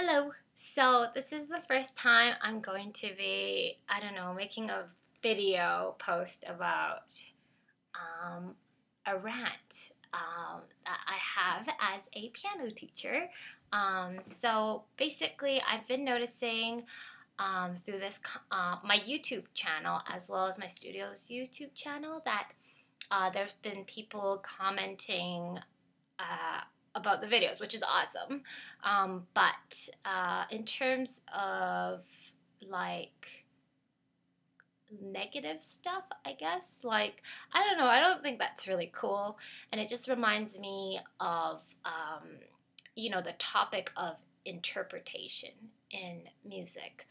Hello. So this is the first time I'm going to be, making a video post about um, a rant that I have as a piano teacher. So basically, I've been noticing through my YouTube channel as well as my studio's YouTube channel that there's been people commenting uh, about the videos, which is awesome. But in terms of like negative stuff, I guess, I don't know, I don't think that's really cool. And it just reminds me of, the topic of interpretation in music.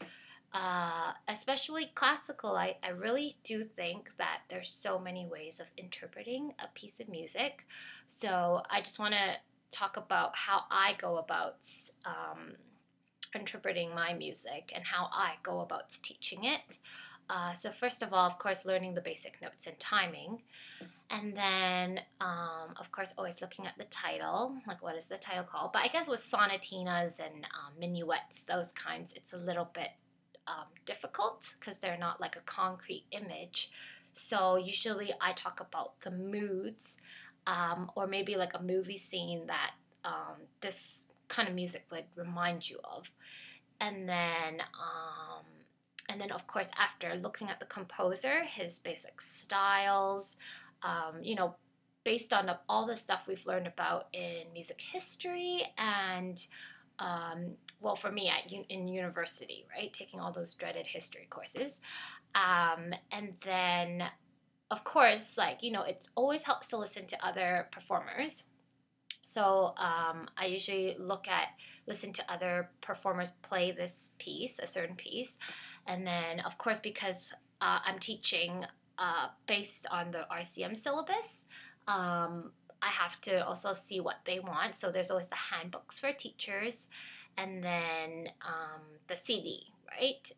Especially classical, I really do think that there's so many ways of interpreting a piece of music. So I just want to talk about how I go about interpreting my music and how I go about teaching it. So first of all, of course, learning the basic notes and timing. And then, of course, always looking at the title, like what is the title called? But I guess with sonatinas and minuets, those kinds, it's a little bit difficult because they're not like a concrete image. So usually I talk about the moods, or maybe like a movie scene that this kind of music would remind you of. And then, of course, after looking at the composer, his basic styles, um, you know, based on all the stuff we've learned about in music history and well, for me in university, right, taking all those dreaded history courses, and then of course, it always helps to listen to other performers. So I usually listen to other performers play this piece, a certain piece, and then of course because I'm teaching based on the RCM syllabus. I have to also see what they want. So there's always the handbooks for teachers, and then the CD, right?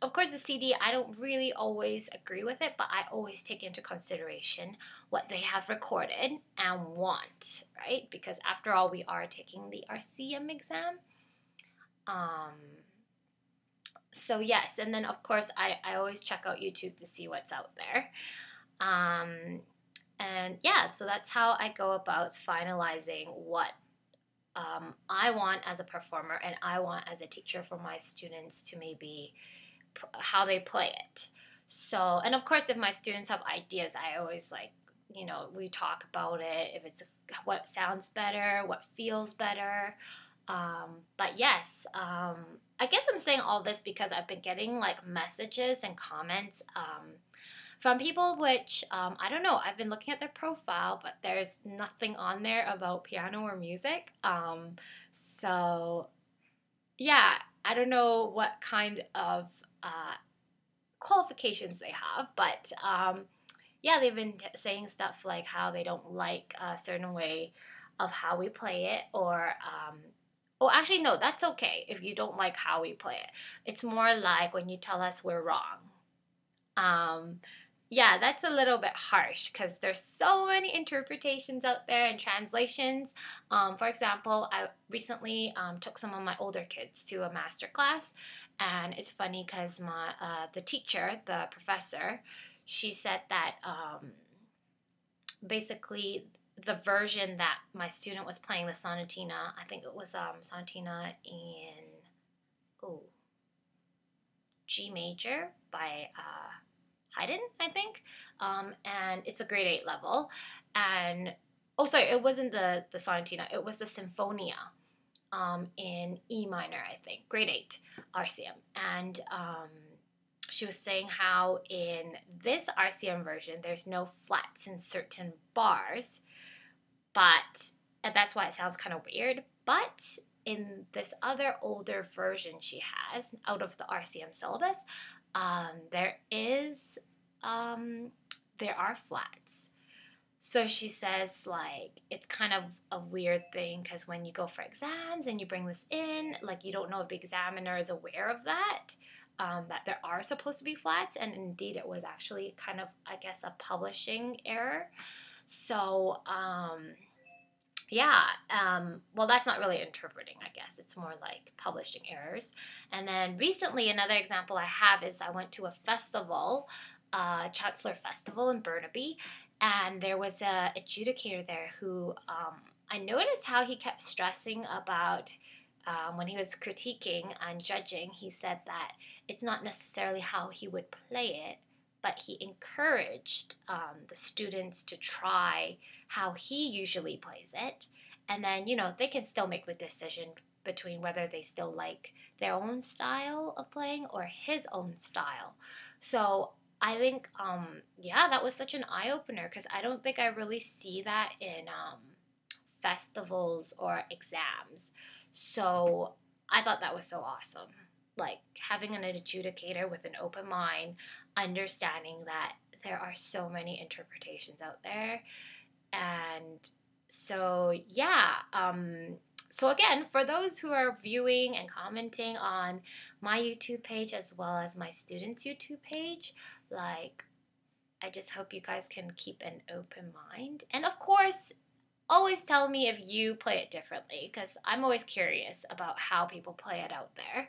Of course, the CD, I don't really always agree with it, but I always take into consideration what they have recorded and want, right? Because after all, we are taking the RCM exam. So yes, and then of course, I always check out YouTube to see what's out there. And yeah, so that's how I go about finalizing what I want as a performer and I want as a teacher for my students to maybe how they play it. So, and of course, if my students have ideas, I always we talk about it. If it's what sounds better, what feels better. But yes, I guess I'm saying all this because I've been getting like messages and comments from people which I don't know. I've been looking at their profile, but there's nothing on there about piano or music. So yeah, I don't know what kind of qualifications they have, but yeah, they've been saying stuff like how they don't like a certain way of how we play it, or oh, actually, no, that's okay if you don't like how we play it. It's more like when you tell us we're wrong. Yeah, that's a little bit harsh because there's so many interpretations out there and translations. For example, I recently took some of my older kids to a master class, and it's funny because the teacher, the professor, she said that basically the version that my student was playing, the sonatina, I think it was sonatina in G major by Haydn, I think, and it's a grade 8 level. And oh, sorry, it wasn't the sonatina; it was the sinfonia in E minor, I think, grade 8 RCM. And she was saying how in this RCM version, there's no flats in certain bars, but and that's why it sounds kind of weird. But in this other older version she has out of the RCM syllabus, there are flats. So she says it's kind of a weird thing because when you go for exams and you bring this in, you don't know if the examiner is aware of that. That there are supposed to be flats, and indeed it was actually kind of, I guess, a publishing error. So yeah, well, that's not really interpreting, I guess. It's more like publishing errors. And then recently, another example I have is I went to a festival, Chancellor Festival in Burnaby, and there was a adjudicator there who I noticed how he kept stressing about when he was critiquing and judging. He said that it's not necessarily how he would play it, but he encouraged the students to try how he usually plays it. And then, they can still make the decision between whether they still like their own style of playing or his own style. So I think, yeah, that was such an eye opener because I don't think I really see that in festivals or exams. So I thought that was so awesome. Like having an adjudicator with an open mind, understanding that there are so many interpretations out there. And so, yeah. So, again, for those who are viewing and commenting on my YouTube page as well as my students' YouTube page, like, I just hope you guys can keep an open mind. And of course, always tell me if you play it differently because I'm always curious about how people play it out there.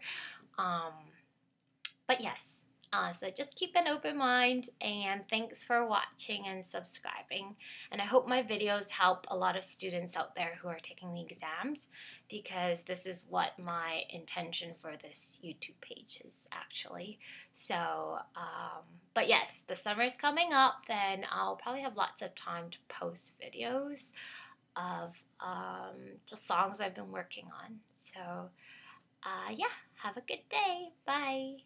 Um, but yes, so just keep an open mind and thanks for watching and subscribing. And I hope my videos help a lot of students out there who are taking the exams because this is what my intention for this YouTube page is actually. So, but yes, the summer's coming up, then I'll probably have lots of time to post videos of just songs I've been working on. So, yeah, have a good day. Bye.